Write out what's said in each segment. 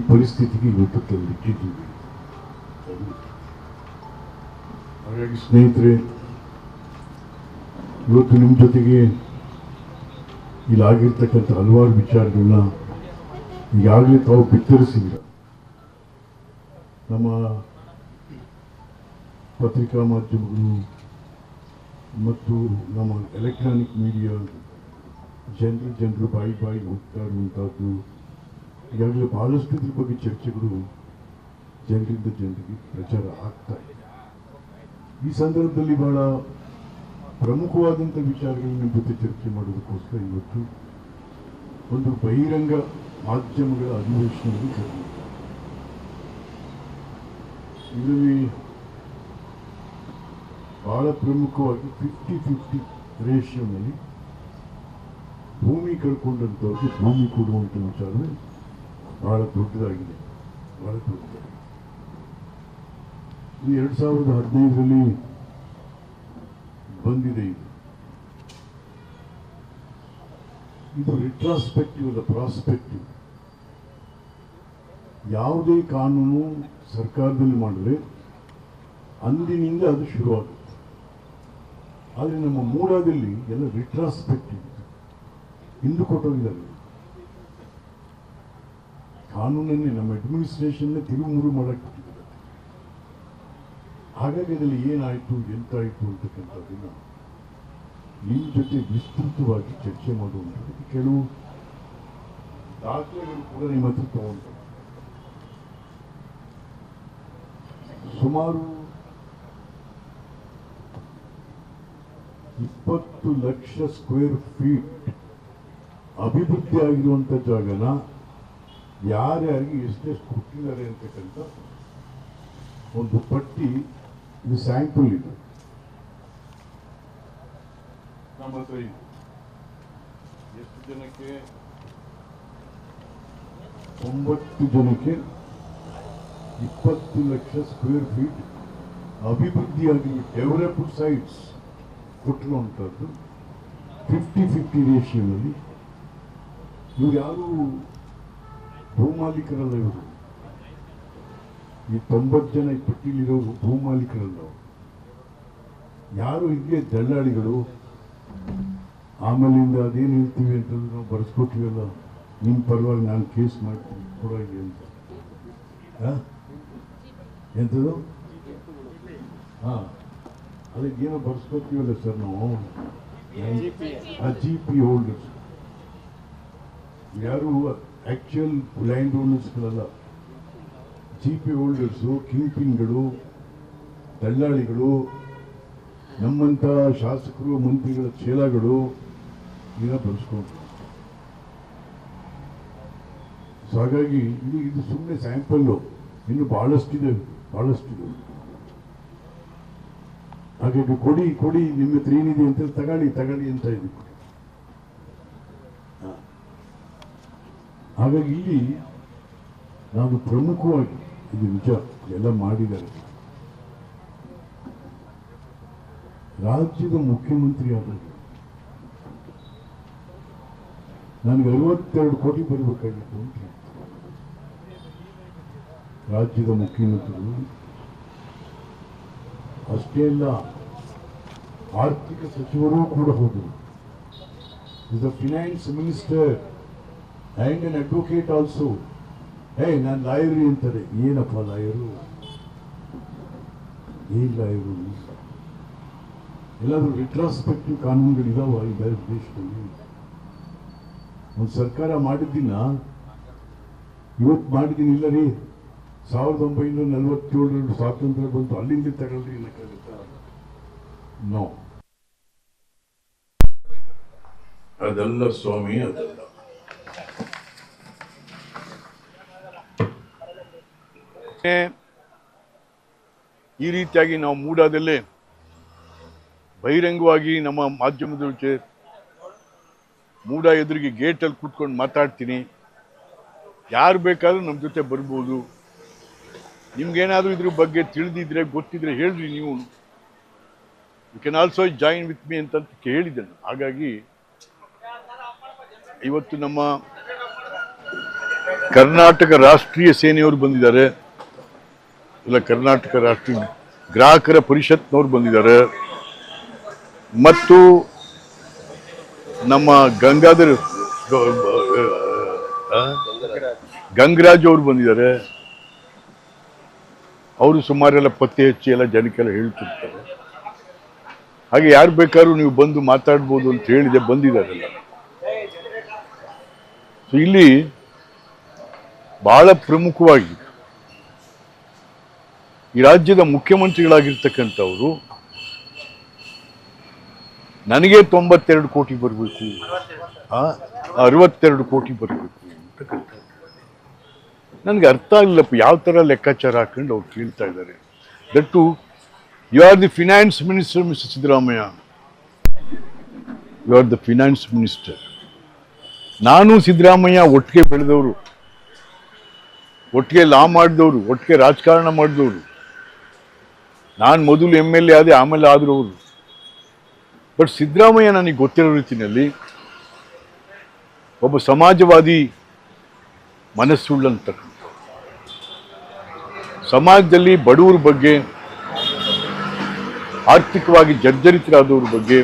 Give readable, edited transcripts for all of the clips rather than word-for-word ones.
ಪರಿಸ್ಥಿತಿಗೆ ಇವತ್ತು ತಂದಿಟ್ಟಿದ್ದೀವಿ. ಹಾಗಾಗಿ ಸ್ನೇಹಿತರೆ, ಇವತ್ತು ನಿಮ್ಮ ಜೊತೆಗೆ ಇಲ್ಲಾಗಿರ್ತಕ್ಕಂಥ ಹಲವಾರು ವಿಚಾರಗಳನ್ನ ಈಗಾಗಲೇ ತಾವು ಬಿತ್ತರಿಸಿದ್ದೀರ. ನಮ್ಮ ಪತ್ರಿಕಾ ಮಾಧ್ಯಮಗಳು ಮತ್ತು ನಮ್ಮ ಎಲೆಕ್ಟ್ರಾನಿಕ್ ಮೀಡಿಯಾ ಜನರು ಬಾಯಿ ಹೋಗ್ತಾ ಇರುವಂಥದ್ದು ಈಗಾಗಲೇ ಬಹಳಷ್ಟು ಇದ್ರ ಬಗ್ಗೆ ಚರ್ಚೆಗಳು ಜನರಿಂದ ಜನರಿಗೆ ಪ್ರಚಾರ ಆಗ್ತಾ ಇದೆ. ಈ ಸಂದರ್ಭದಲ್ಲಿ ಬಹಳ ಪ್ರಮುಖವಾದಂಥ ವಿಚಾರಗಳನ್ನ ನಿಮ್ಮ ಜೊತೆ ಚರ್ಚೆ ಮಾಡೋದಕ್ಕೋಸ್ಕರ ಇವತ್ತು ಒಂದು ಬಹಿರಂಗ ಮಾಧ್ಯಮಗಳ ಅಧಿವೇಶನದಲ್ಲಿ ಕರೆದಿದ್ದಾರೆ. ಇದರಲ್ಲಿ ಬಹಳ ಪ್ರಮುಖವಾಗಿ 50-50 ರೇಷಿಯೋನಲ್ಲಿ ಭೂಮಿ ಕಳ್ಕೊಂಡಂಥವ್ರಿಗೆ ಭೂಮಿ ಕೊಡುವಂಥ ವಿಚಾರವೇ ಬಹಳ ದೊಡ್ಡದಾಗಿದೆ. ಬಹಳ ದೊಡ್ಡದಾಗಿದೆ. ಇದು 2015ರಲ್ಲಿ ಬಂದಿದೆ. ಇದು ರಿಟ್ರಾಸ್ಪೆಕ್ಟಿವ್ ಅಲ್ಲ, ಪ್ರಾಸ್ಪೆಕ್ಟಿವ್. ಯಾವುದೇ ಕಾನೂನು ಸರ್ಕಾರದಲ್ಲಿ ಮಾಡಿದ್ರೆ ಅಂದಿನಿಂದ ಅದು ಶುರುವಾಗುತ್ತೆ. ಆದರೆ ನಮ್ಮ ಮೂಡಾದಲ್ಲಿ ಎಲ್ಲ ರಿಟ್ರಾಸ್ಪೆಕ್ಟಿವ್, ಹಿಂದೆ ಕೊಟ್ಟೋಗಿದ್ದಾರೆ. ಕಾನೂನನ್ನೇ, ನಮ್ಮ ಅಡ್ಮಿನಿಸ್ಟ್ರೇಷನ್ನೇ ತಿರುಮುರು ಮಾಡಕ್ಕೆ. ಹಾಗಾಗಿ ಅದರಲ್ಲಿ ಏನಾಯಿತು ಎಂತಾಯಿತು ಅಂತಕ್ಕಂಥದ್ದನ್ನು ನಿಮ್ಮ ಜೊತೆ ವಿಸ್ತೃತವಾಗಿ ಚರ್ಚೆ ಮಾಡುವಂಥದ್ದು ಕೆಲವು ದಾಖಲೆಗಳು ಕೂಡ ನಿಮ್ಮ ಹತ್ರ ತಗೊಂಡು ಸುಮಾರು 20 ಲಕ್ಷ ಸ್ಕ್ವೇರ್ ಫೀಟ್ ಅಭಿವೃದ್ಧಿ ಆಗಿರುವಂಥ ಜಾಗನ ಯಾರ್ಯಾರಿಗೆ ಎಷ್ಟೆಷ್ಟು ಕೊಟ್ಟಿದ್ದಾರೆ ಅಂತಕ್ಕಂಥ ಒಂದು ಪಟ್ಟಿ, ಇದು ಸ್ಯಾಂಪಲ್. ಇದು ನಮ್ಮ ಹತ್ರ ಇದೆ. ಎಷ್ಟು ಜನಕ್ಕೆ? 9 ಜನಕ್ಕೆ 20 ಲಕ್ಷ ಸ್ಕ್ವೇರ್ ಫೀಟ್ ಅಭಿವೃದ್ಧಿಯಾಗಿ ಡೆವಲಪ್ಡ್ ಸೈಟ್ಸ್ ಕೊಟ್ಟಿರುವಂಥದ್ದು 50-50 ರೇಷಿಯೋನಲ್ಲಿ. ಇವ್ರು ಯಾರು ಭೂಮಾಲೀಕರಲ್ಲ. ಇವರು ಈ 90 ಜನ ಈ ಪಟ್ಟಿಲಿರೋರು ಭೂಮಾಲೀಕರಲ್ಲ. ಯಾರು ಹೀಗೆ ದಳ್ಳಾಳಿಗಳು. ಆಮೇಲಿಂದ ಅದೇನು ಹೇಳ್ತೀವಿ ಅಂತಂದ್ರೆ ನಾವು ಬರೆಸ್ಕೊತೀವಲ್ಲ, ನಿಮ್ಮ ಪರವಾಗಿ ನಾನು ಕೇಸ್ ಮಾಡ್ತೀನಿ ಕೊಡೋಗಿ ಅಂತ. ಎಂಥದ್ದು? ಹಾಂ, ಅದಕ್ಕೇನೋ ಬರೆಸ್ಕೊತೀವಲ್ಲ ಸರ್ ನಾವು, GP ಹೋಲ್ಡರ್ಸ್. ಯಾರು ಆಕ್ಚುಯಲ್ ಲ್ಯಾಂಡ್ ಓನರ್ಸ್ಗಳಲ್ಲ. GP ಹೋಲ್ಡರ್ಸು, ಕಿಂಗ್ ಪಿನ್ಗಳು, ದಳ್ಳಾಳಿಗಳು, ನಮ್ಮಂಥ ಶಾಸಕರು ಮಂತ್ರಿಗಳ ಚೇಲಾಗಳು ಇದನ್ನ ಬಳಸ್ಕೊಂಡು. ಸೊ ಹಾಗಾಗಿ ಇದು ಸುಮ್ಮನೆ ಸ್ಯಾಂಪಲ್ಲು, ಇನ್ನು ಬಹಳಷ್ಟಿದೆ. ಹಾಗಾಗಿ ಕೊಡಿ ನಿಮ್ಮ ಹತ್ರ ಏನಿದೆ ಅಂತ ತಗೊಳ್ಳಿ ಅಂತ ಇದೆ. ಹಾಗಾಗಿ ಇಲ್ಲಿ ನಾವು ಪ್ರಮುಖವಾಗಿ ಇದು ನಿಜ ಎಲ್ಲ ಮಾಡಿದ್ದಾರೆ. ರಾಜ್ಯದ ಮುಖ್ಯಮಂತ್ರಿ ಆದಾಗ ನನಗೆ 62 ಕೋಟಿ ಬರಬೇಕಾಗಿತ್ತು ಅಂತ. ರಾಜ್ಯದ ಮುಖ್ಯಮಂತ್ರಿಗಳು ಅಷ್ಟೇ ಅಲ್ಲ, ಆರ್ಥಿಕ ಸಚಿವರು ಕೂಡ ಹೋದರು. Is the finance minister and an advocate also. ನಾನು ಲಾಯರಿ ಅಂತಾರೆ. ಏನಪ್ಪ ಲಾಯರು? ಏನು ಲಾಯರು? ಎಲ್ಲಾದರೂ ರಿಟ್ರಾಸ್ಪೆಕ್ಟಿವ್ ಕಾನೂನುಗಳಿದಾವ ಈ ದೇಶದಲ್ಲಿ? ಒಂದು ಸರ್ಕಾರ ಮಾಡಿದ್ದಿನ ಇವತ್ತು ಮಾಡಿದ್ದೀನಿ ಇಲ್ಲ ರೀ. 1947 ಸ್ವಾತಂತ್ರ್ಯ ಬಂತು, ಅಲ್ಲಿಂದ ತಗೊಳ್ರಿ ಅನ್ನಕ್ಕಾಗುತ್ತಾ? ನೋ, ಅದಲ್ಲ ಸ್ವಾಮಿ, ಅದಲ್ಲ. ಈ ರೀತಿಯಾಗಿ ನಾವು ಮೂಡಾದಲ್ಲೇ ಬಹಿರಂಗವಾಗಿ ನಮ್ಮ ಮಾಧ್ಯಮದ ಜೊತೆ ಮೂಡ ಎದುರಿಗೆ ಗೇಟಲ್ಲಿ ಕೂತ್ಕೊಂಡು ಮಾತಾಡ್ತೀನಿ. ಯಾರು ಬೇಕಾದ್ರೂ ನಮ್ಮ ಜೊತೆ ಬರ್ಬೋದು. ನಿಮ್ಗೇನಾದರೂ ಇದ್ರ ಬಗ್ಗೆ ತಿಳಿದಿದ್ರೆ ಗೊತ್ತಿದ್ರೆ ಹೇಳ್ರಿ. ನೀವು you can also join with me ಅಂತ ಹೇಳಿದ್ದೇನೆ. ಹಾಗಾಗಿ ಇವತ್ತು ನಮ್ಮ ಕರ್ನಾಟಕ ರಾಷ್ಟ್ರೀಯ ಸೇನೆಯವರು ಬಂದಿದ್ದಾರೆ, ಇಲ್ಲ ಕರ್ನಾಟಕ ರಾಷ್ಟ್ರೀಯ ಗ್ರಾಹಕರ ಪರಿಷತ್ನವ್ರು ಬಂದಿದ್ದಾರೆ, ಮತ್ತು ನಮ್ಮ ಗಂಗರಾಜ್ ಅವರು ಬಂದಿದ್ದಾರೆ. ಅವರು ಸುಮಾರೆಲ್ಲ ಪತ್ತೆ ಹಚ್ಚಿ ಎಲ್ಲ ಜನಕ್ಕೆಲ್ಲ ಹೇಳ್ತಿರ್ತಾರೆ. ಹಾಗೆ ಯಾರು ಬೇಕಾದ್ರೂ ನೀವು ಬಂದು ಮಾತಾಡ್ಬೋದು ಅಂತ ಹೇಳಿದೆ, ಬಂದಿದ್ದಾರಲ್ಲ. ಸೊ ಇಲ್ಲಿ ಬಹಳ ಪ್ರಮುಖವಾಗಿ ಈ ರಾಜ್ಯದ ಮುಖ್ಯಮಂತ್ರಿಗಳಾಗಿರ್ತಕ್ಕಂಥವರು ನನಗೆ 92 ಕೋಟಿ ಬರಬೇಕು, 62 ಕೋಟಿ ಬರಬೇಕು ಅಂತಕ್ಕಂಥ ನನಗೆ ಅರ್ಥ ಆಗಲಿಲ್ಲಪ್ಪ. ಯಾವ ಥರ ಲೆಕ್ಕಾಚಾರ ಹಾಕೊಂಡು ಅವ್ರು ಕೇಳ್ತಾ ಇದ್ದಾರೆ. That you are the finance minister mister Siddaramaiah, you are the finance minister. ನಾನು ಸಿದ್ದರಾಮಯ್ಯ ಒಟ್ಟಿಗೆ ಬೆಳೆದವರು, ಒಟ್ಟಿಗೆ ಲಾ ಮಾಡಿದವರು, ಒಟ್ಟಿಗೆ ರಾಜಕಾರಣ ಮಾಡಿದವರು. ನಾನು ಮೊದಲು MLA ಆದೆ, ಆಮೇಲೆ ಆದ್ರು ಅವರು. ಬಟ್ ಸಿದ್ದರಾಮಯ್ಯ ನನಗೆ ಗೊತ್ತಿರೋ ರೀತಿಯಲ್ಲಿ ಒಬ್ಬ ಸಮಾಜವಾದಿ ಮನಸ್ಸುಳ್ಳಂತ, ಸಮಾಜದಲ್ಲಿ ಬಡವರ ಬಗ್ಗೆ, ಆರ್ಥಿಕವಾಗಿ ಜರ್ಜರಿತರಾದವ್ರ ಬಗ್ಗೆ,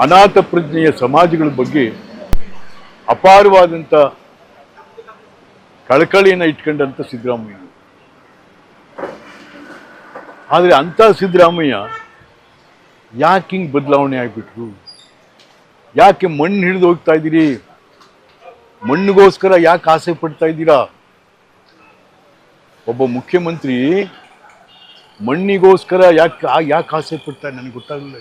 ಅನಾಥ ಪ್ರಜ್ಞೆಯ ಸಮಾಜಗಳ ಬಗ್ಗೆ ಅಪಾರವಾದಂಥ ಕಳಕಳಿಯನ್ನು ಇಟ್ಕೊಂಡಂಥ ಸಿದ್ದರಾಮಯ್ಯ. ಆದರೆ ಅಂಥ ಸಿದ್ದರಾಮಯ್ಯ ಯಾಕೆ ಹಿಂಗೆ ಬದಲಾವಣೆ ಆಗಿಬಿಟ್ರು? ಯಾಕೆ ಮಣ್ಣು ಹಿಡಿದು ಹೋಗ್ತಾ ಇದ್ದೀರಿ? ಮಣ್ಣಿಗೋಸ್ಕರ ಯಾಕೆ ಆಸೆ ಪಡ್ತಾ ಇದ್ದೀರಾ? ಒಬ್ಬ ಮುಖ್ಯಮಂತ್ರಿ ಮಣ್ಣಿಗೋಸ್ಕರ ಯಾಕೆ ಆಸೆ ಪಡ್ತಾರೆ ನನಗೆ ಗೊತ್ತಾಗಲಿಲ್ಲ.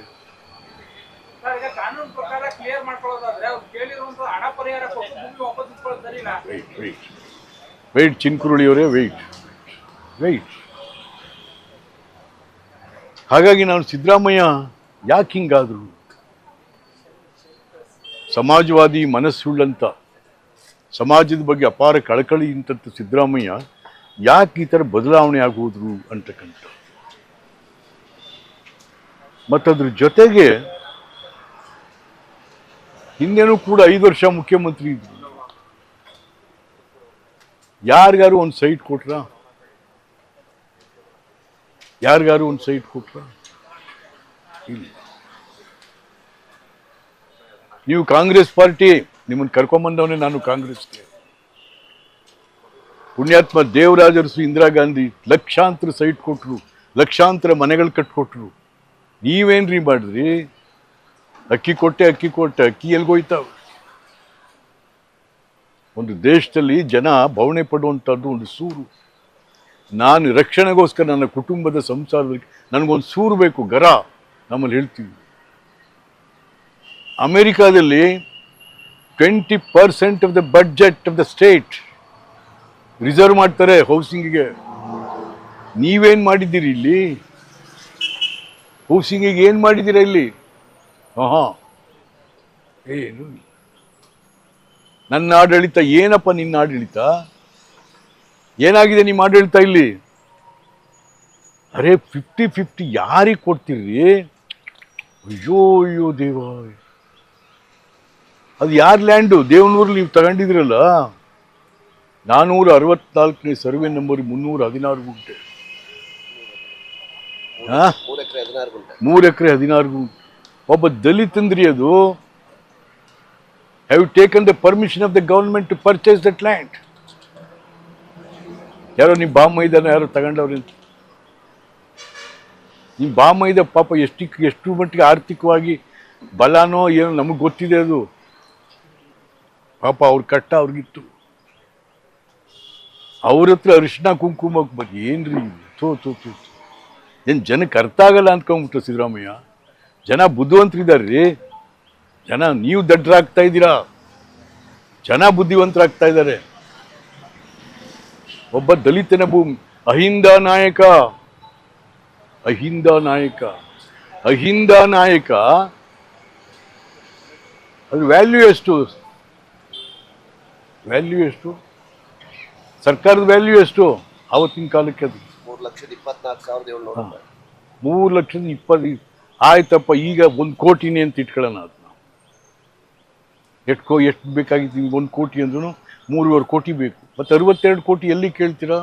ವೆಯ್ಟ್ ಚಿನ್ಕುರುಳಿಯವರೇ, ವೆಯ್ಟ್. ಹಾಗಾಗಿ ನಾನು ಸಿದ್ದರಾಮಯ್ಯ ಯಾಕೆ ಹಿಂಗಾದ್ರು? ಸಮಾಜವಾದಿ ಮನಸ್ಸುಳ್ಳಂತ, ಸಮಾಜದ ಬಗ್ಗೆ ಅಪಾರ ಕಳಕಳಿ ಇಂಥ ಸಿದ್ದರಾಮಯ್ಯ ಯಾಕೆ ಈ ಥರ ಬದಲಾವಣೆ ಆಗೋದ್ರು ಅಂತಕ್ಕಂಥ. ಮತ್ತದ್ರ ಜೊತೆಗೆ ಹಿಂದೆನೂ ಕೂಡ 5 ವರ್ಷ ಮುಖ್ಯಮಂತ್ರಿ ಇದ್ರು. ಯಾರಿಗಾರು ಒಂದು ಸೈಟ್ ಕೊಟ್ರ? ಯಾರಿಗಾರು ಒಂದು ಸೈಟ್ ಕೊಟ್ರ? ಇಲ್ಲ. ನೀವು ಕಾಂಗ್ರೆಸ್ ಪಾರ್ಟಿ, ನಿಮ್ಮನ್ನು ಕರ್ಕೊಂಬಂದವನೇ ನಾನು ಕಾಂಗ್ರೆಸ್ಗೆ. ಪುಣ್ಯಾತ್ಮ ದೇವರಾಜ ಅರಸು, ಇಂದಿರಾ ಗಾಂಧಿ ಲಕ್ಷಾಂತರ ಸೈಟ್ ಕೊಟ್ಟರು, ಲಕ್ಷಾಂತರ ಮನೆಗಳು ಕಟ್ಕೊಟ್ರು. ನೀವೇನ್ರಿ ಮಾಡಿದ್ರಿ? ಅಕ್ಕಿ ಕೊಟ್ಟೆ, ಅಕ್ಕಿ ಎಲ್ಗೋಯ್ತಾವ? ಒಂದು ದೇಶದಲ್ಲಿ ಜನ ಭಾವನೆ ಪಡುವಂಥದ್ದು ಒಂದು ಸೂರು. ನಾನು ರಕ್ಷಣೆಗೋಸ್ಕರ ನನ್ನ ಕುಟುಂಬದ ಸಂಸಾರದಲ್ಲಿ ನನಗೊಂದು ಸೂರು ಬೇಕು, ಗರ ನಮ್ಮಲ್ಲಿ ಹೇಳ್ತೀವಿ. ಅಮೆರಿಕಾದಲ್ಲಿ 20% of the budget of the state reserve ಮಾಡ್ತಾರೆ ಹೌಸಿಂಗಿಗೆ. ನೀವೇನ್ ಮಾಡಿದ್ದೀರಿ ಇಲ್ಲಿ? ಹೌಸಿಂಗಿಗೆ ಏನ್ ಮಾಡಿದ್ದೀರಾ ಇಲ್ಲಿ? ಏನು? ನನ್ನ ಆಡಳಿತ ಏನಪ್ಪ? ನಿನ್ನ ಆಡಳಿತ ಏನಾಗಿದೆ? ನಿಮ್ಮ ಆಡಳಿತ ಇಲ್ಲಿ? ಅರೆ 50-50 ಯಾರಿಗೆ ಕೊಡ್ತೀರಿ? ಅಯ್ಯೋ ದೇವ, ಅದು ಯಾರ ಲ್ಯಾಂಡು? ದೇವನೂರಲ್ಲಿ ನೀವು ತಗೊಂಡಿದ್ರಲ್ಲ, 464ನೇ ಸರ್ವೆ ನಂಬರ್ 316 ಗುಂಟೆ. 3 ಎಕರೆ 16 ಗುಂಟೆ. ಒಬ್ಬ ದಲಿತಂದ್ರಿ ಅದು. Have taken the permission of the government to purchase that land? ಯಾರೋ ನಿಮ್ಮ ಬಾಮೈದನ ಯಾರೋ ತಗೊಂಡವ್ರಿ. ನಿಮ್ಮ ಬಾಮೈದ ಪಾಪ ಎಷ್ಟು ಮಟ್ಟಿಗೆ ಆರ್ಥಿಕವಾಗಿ ಬಲನೋ ಏನೋ ನಮಗೆ ಗೊತ್ತಿದೆ. ಅದು ಪಾಪ ಅವ್ರ ಕಟ್ಟ ಅವ್ರಿಗಿತ್ತು. ಅವ್ರ ಹತ್ರ ಅರಿಶಿನ ಕುಂಕುಮಕ್ಕೆ ಬಗ್ಗೆ ಏನ್ರಿ? ಏನು ಜನಕ್ಕೆ ಅರ್ಥ ಆಗಲ್ಲ ಅಂದ್ಕೊಂಡ್ಬಿಟ್ಟು ಸಿದ್ದರಾಮಯ್ಯ. ಜನ ಬುದ್ಧಿವಂತರಿದ್ದಾರ್ರಿ. ಜನ, ನೀವು ದಡ್ಡರಾಗ್ತಾ ಇದ್ದೀರಾ, ಜನ ಬುದ್ಧಿವಂತರಾಗ್ತಾ ಇದ್ದಾರೆ. ಒಬ್ಬ ದಲಿತನ ಭೂಮಿ, ಅಹಿಂದ ನಾಯಕ ಅದು ವ್ಯಾಲ್ಯೂ ಎಷ್ಟು? ಸರ್ಕಾರದ ವ್ಯಾಲ್ಯೂ ಎಷ್ಟು ಆವತ್ತಿನ ಕಾಲಕ್ಕೆ? ಅದು 3,24,700. 3,20,000 ಆಯ್ತಪ್ಪ. ಈಗ 1 ಕೋಟಿನೇ ಅಂತ ಇಟ್ಕೊಳ್ಳೋಣ. ಅದನ್ನ ಎಷ್ಟು ಬೇಕಾಗಿತ್ತು? 1 ಕೋಟಿ ಅಂದ್ರೂ 3.5 ಕೋಟಿ ಬೇಕು. ಮತ್ತು 62 ಕೋಟಿ ಎಲ್ಲಿ ಕೇಳ್ತೀರಾ?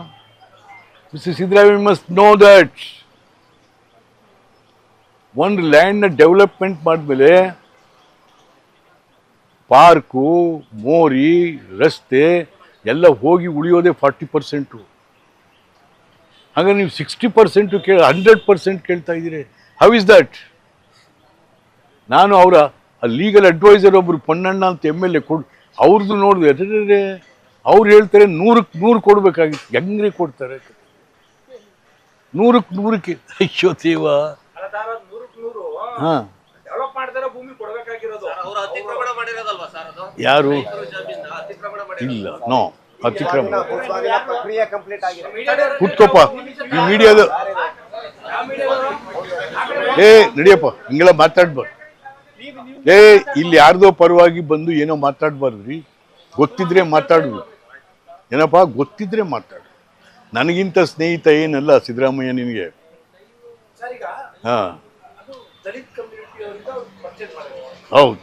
Mister Siddaramaiah must know that ಒಂದು ಲ್ಯಾಂಡ್ನ ಡೆವಲಪ್ಮೆಂಟ್ ಮಾಡಿದ್ಮೇಲೆ ಪಾರ್ಕು, ಮೋರಿ, ರಸ್ತೆ ಎಲ್ಲ ಹೋಗಿ ಉಳಿಯೋದೇ 40%. ಹಾಗಾದ್ರೆ ನೀವು 60% 100% ಕೇಳ್ತಾ ಇದ್ದೀರಿ. How is that? ನಾನು ಅವರ ಲೀಗಲ್ ಅಡ್ವೈಸರ್ ಒಬ್ರು ಪೊನ್ನಣ್ಣ ಅಂತ MLA ಅವ್ರದ್ದು ನೋಡಿದೆ, ಅವ್ರು ಹೇಳ್ತಾರೆ 100ಕ್ಕೆ 100 ಕೊಡ್ಬೇಕಾಗಿತ್ತು. ಹೆಂಗ್ರಿ ಕೊಡ್ತಾರೆ? 100ಕ್ಕೆ 100ಕ್ಕೆ ಅಯ್ಯೋ ದೇವ. ಹಾ, ಯಾರು ಇಲ್ಲ? ನೋ ಅತಿಕ್ರಮಣ. ಕುತ್ಕೋಪ ಈ ಮೀಡಿಯಾದ. ನಡಿಯಪ್ಪ, ಹಿಂಗೆಲ್ಲ ಮಾತಾಡ್ಬಾರ್ದು. ಇಲ್ಲಿ ಯಾರ್ದೋ ಪರವಾಗಿ ಬಂದು ಏನೋ ಮಾತಾಡ್ಬಾರ್ದ್ರಿ. ಗೊತ್ತಿದ್ರೆ ಮಾತಾಡುದು. ಏನಪ್ಪಾ, ಗೊತ್ತಿದ್ರೆ ಮಾತಾಡು. ನನಗಿಂತ ಸ್ನೇಹಿತ ಏನಲ್ಲ ಸಿದ್ದರಾಮಯ್ಯ ನಿನಗೆ. ಹಾ, ಹೌದು.